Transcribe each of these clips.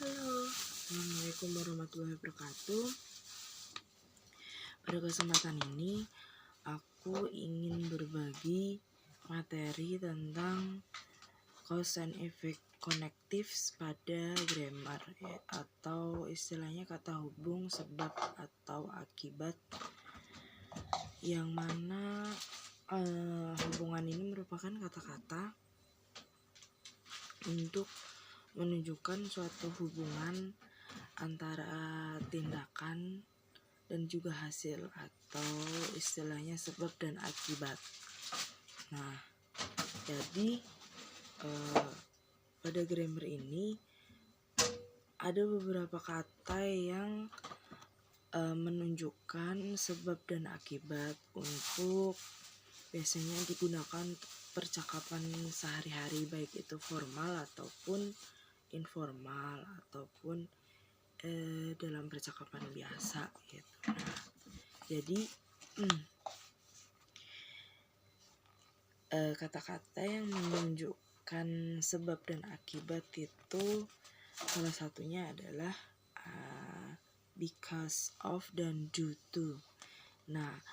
Halo, Assalamualaikum warahmatullahi wabarakatuh. Pada kesempatan ini, aku ingin berbagi materi tentang cause and effect connectives pada grammar, atau istilahnya kata hubung, sebab atau akibat, yang mana hubungan ini merupakan kata-kata untuk menunjukkan suatu hubungan antara tindakan dan juga hasil, atau istilahnya sebab dan akibat. Nah, jadi pada grammar ini ada beberapa kata yang menunjukkan sebab dan akibat untuk biasanya digunakan percakapan sehari-hari, baik itu formal ataupun informal ataupun dalam percakapan biasa gitu. Nah, jadi kata-kata yang menunjukkan sebab dan akibat itu salah satunya adalah because of dan due to. Nah,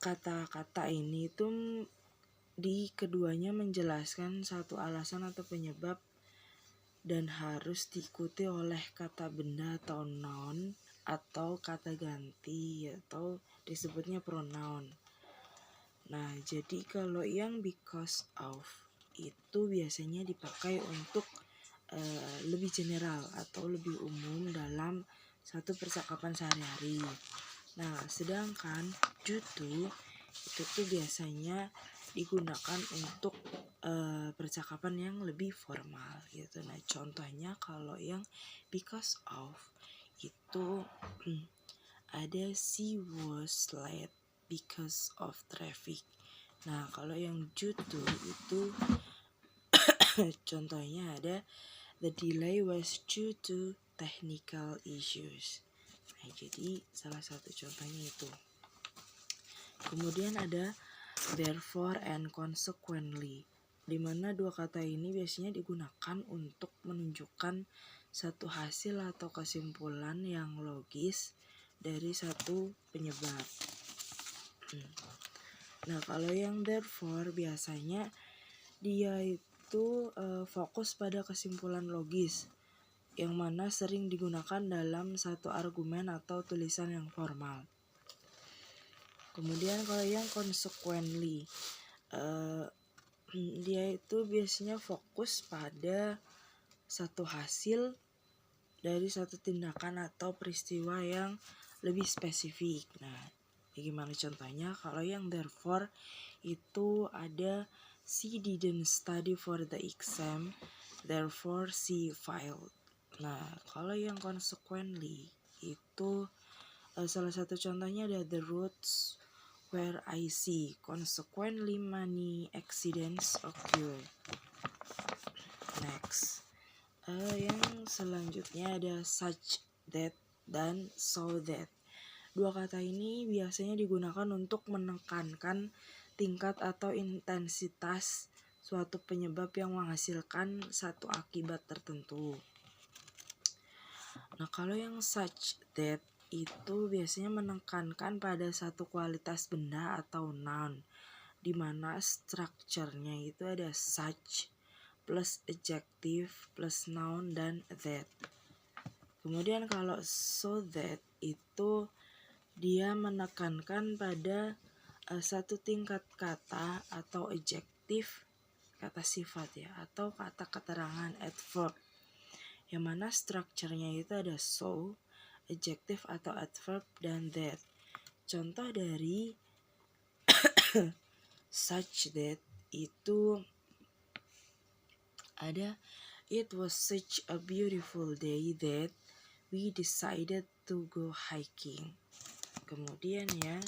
kata-kata ini itu di keduanya menjelaskan satu alasan atau penyebab dan harus diikuti oleh kata benda atau noun atau kata ganti atau disebutnya pronoun. Nah, jadi kalau yang because of itu biasanya dipakai untuk lebih general atau lebih umum dalam satu percakapan sehari-hari. Nah, sedangkan due to itu tuh biasanya digunakan untuk percakapan yang lebih formal gitu. Nah, contohnya kalau yang because of itu ada she was late because of traffic. Nah, kalau yang due to itu contohnya ada the delay was due to technical issues. Nah, jadi salah satu contohnya itu. Kemudian ada therefore and consequently, di mana dua kata ini biasanya digunakan untuk menunjukkan satu hasil atau kesimpulan yang logis dari satu penyebab. Nah, kalau yang therefore biasanya dia itu fokus pada kesimpulan logis, yang mana sering digunakan dalam satu argumen atau tulisan yang formal. Kemudian kalau yang consequently, dia itu biasanya fokus pada satu hasil dari satu tindakan atau peristiwa yang lebih spesifik. Nah, gimana contohnya? Kalau yang therefore itu ada she didn't study for the exam, therefore she failed. Nah, kalau yang consequently itu salah satu contohnya ada the roads where I see, consequently many accidents occur. Next, yang selanjutnya ada such that dan so that. Dua kata ini biasanya digunakan untuk menekankan tingkat atau intensitas suatu penyebab yang menghasilkan satu akibat tertentu. Nah, kalau yang such that itu biasanya menekankan pada satu kualitas benda atau noun, di mana strukturnya itu ada such plus adjective plus noun dan that. Kemudian kalau so that itu dia menekankan pada satu tingkat kata atau adjektif, kata sifat ya, atau kata keterangan adverb, yang mana strukturnya itu ada so, adjective atau adverb, dan that. Contoh dari such that itu ada it was such a beautiful day that we decided to go hiking. Kemudian ya,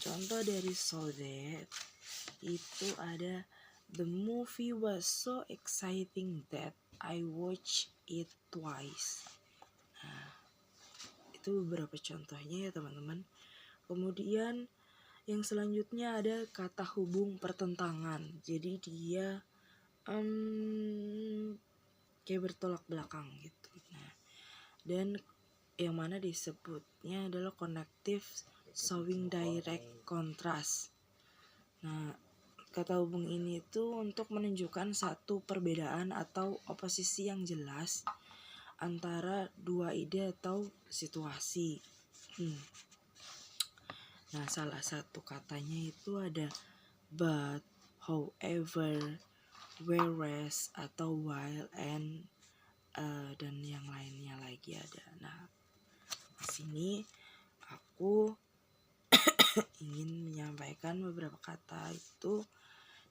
contoh dari so that itu ada the movie was so exciting that I watched it twice. Nah, itu beberapa contohnya ya teman-teman. Kemudian yang selanjutnya ada kata hubung pertentangan. Jadi dia kayak bertolak belakang gitu. Nah, dan yang mana disebutnya adalah connective showing direct contrast. Nah, kata hubung ini itu untuk menunjukkan satu perbedaan atau oposisi yang jelas antara dua ide atau situasi. Nah, salah satu katanya itu ada but, however, whereas, atau while, and, dan yang lainnya lagi ada. Nah, di sini aku ingin menyampaikan beberapa kata itu,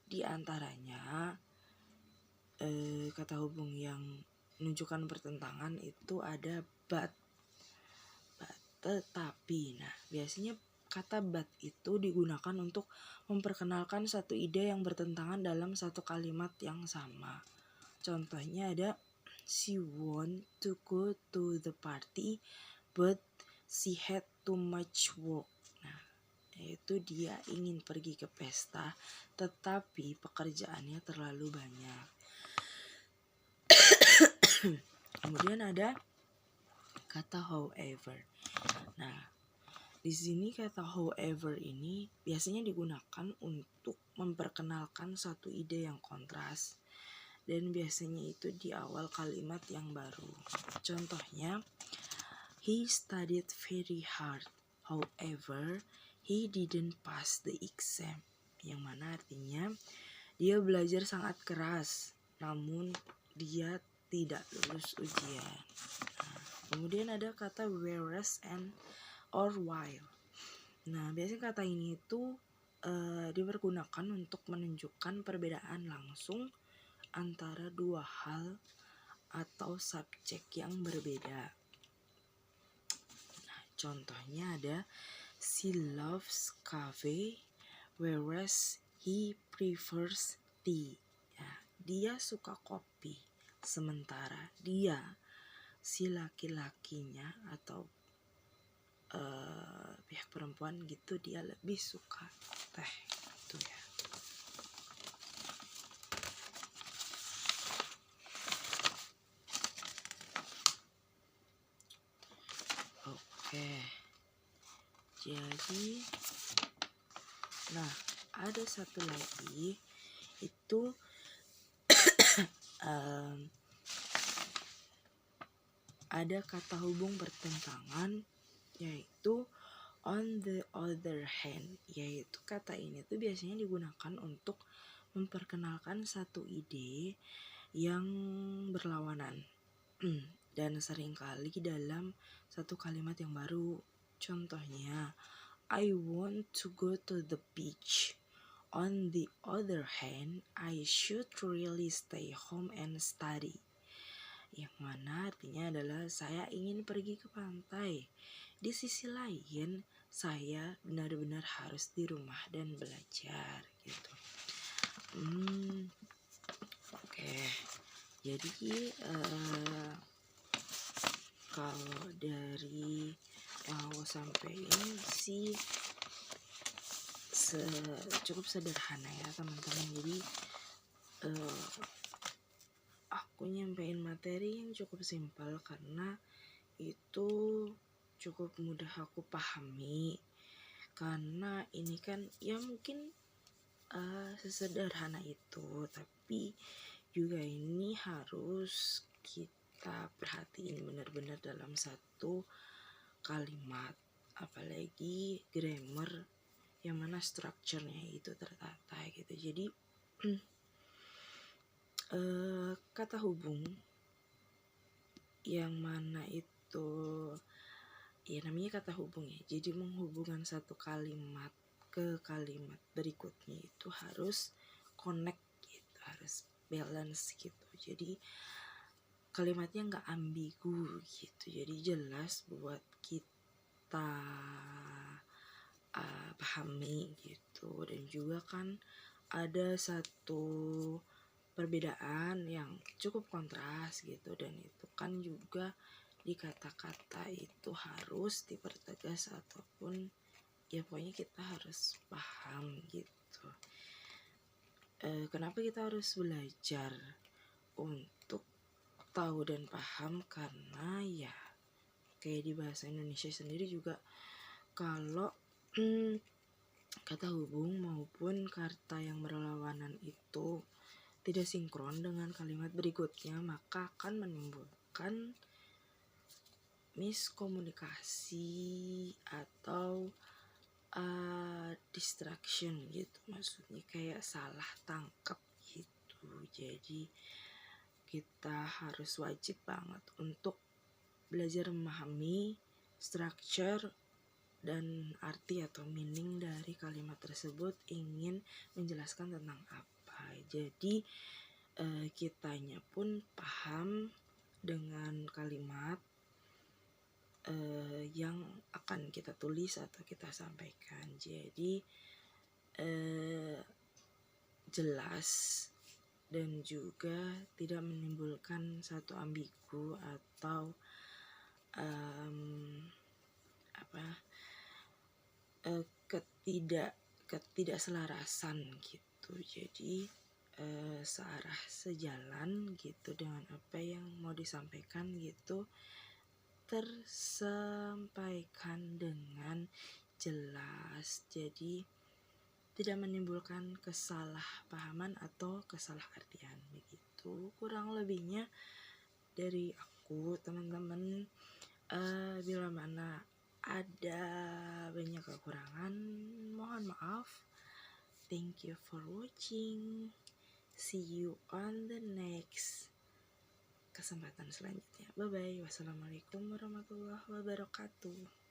di antaranya kata hubung yang menunjukkan pertentangan itu ada but, tetapi. Nah, biasanya kata but itu digunakan untuk memperkenalkan satu ide yang bertentangan dalam satu kalimat yang sama. Contohnya ada she want to go to the party but she had too much work. Nah, yaitu dia ingin pergi ke pesta tetapi pekerjaannya terlalu banyak. Kemudian ada kata however. Nah, di sini kata however ini biasanya digunakan untuk memperkenalkan satu ide yang kontras, dan biasanya itu di awal kalimat yang baru. Contohnya, he studied very hard, however he didn't pass the exam. Yang mana artinya dia belajar sangat keras, namun dia tidak lulus ujian. Nah, kemudian ada kata whereas and or while. Nah, biasanya kata ini itu dipergunakan untuk menunjukkan perbedaan langsung antara dua hal atau subjek yang berbeda. Nah, contohnya ada she loves coffee whereas he prefers tea. Ya, dia suka kopi, sementara dia, si laki-lakinya atau pihak perempuan gitu, dia lebih suka teh gitu ya. Oke, jadi nah ada satu lagi itu ada kata hubung bertentangan, yaitu on the other hand. Yaitu kata ini tuh biasanya digunakan untuk memperkenalkan satu ide yang berlawanan dan seringkali dalam satu kalimat yang baru. Contohnya, I want to go to the beach. On the other hand, I should really stay home and study. Yang mana artinya adalah saya ingin pergi ke pantai. Di sisi lain, saya benar-benar harus di rumah dan belajar gitu. Oke. Jadi kalau dari yang aku sampaikan sih cukup sederhana ya teman-teman. Jadi aku nyampein materi yang cukup simpel karena itu cukup mudah aku pahami, karena ini kan ya mungkin sesederhana itu, tapi juga ini harus kita perhatiin benar-benar dalam satu kalimat, apalagi grammar yang mana strukturnya itu tertata gitu. Jadi kata hubung yang mana itu ya namanya kata hubung ya, jadi menghubungkan satu kalimat ke kalimat berikutnya itu harus connect gitu, harus balance gitu. Jadi kalimatnya nggak ambigu gitu, jadi jelas buat kita pahami gitu. Dan juga kan ada satu perbedaan yang cukup kontras gitu, dan itu kan juga di kata-kata itu harus dipertegas ataupun ya pokoknya kita harus paham gitu. Kenapa kita harus belajar untuk tahu dan paham, karena ya kayak di bahasa Indonesia sendiri juga kalau kata hubung maupun kata yang berlawanan itu tidak sinkron dengan kalimat berikutnya, maka akan menimbulkan miskomunikasi atau distraction gitu, maksudnya kayak salah tangkap gitu. Jadi kita harus wajib banget untuk belajar memahami structure dan arti atau meaning dari kalimat tersebut ingin menjelaskan tentang apa. Jadi kitanya pun paham dengan kalimat yang akan kita tulis atau kita sampaikan. Jadi jelas dan juga tidak menimbulkan satu ambigu atau ketidakselarasan gitu. Jadi searah sejalan gitu dengan apa yang mau disampaikan gitu, tersampaikan dengan jelas. Jadi tidak menimbulkan kesalahpahaman atau kesalahartian begitu kurang lebihnya dari aku, teman-teman. Bila mana ada banyak kekurangan, mohon maaf. Thank you for watching. See you on the next kesempatan selanjutnya. Bye bye. Wassalamualaikum warahmatullahi wabarakatuh.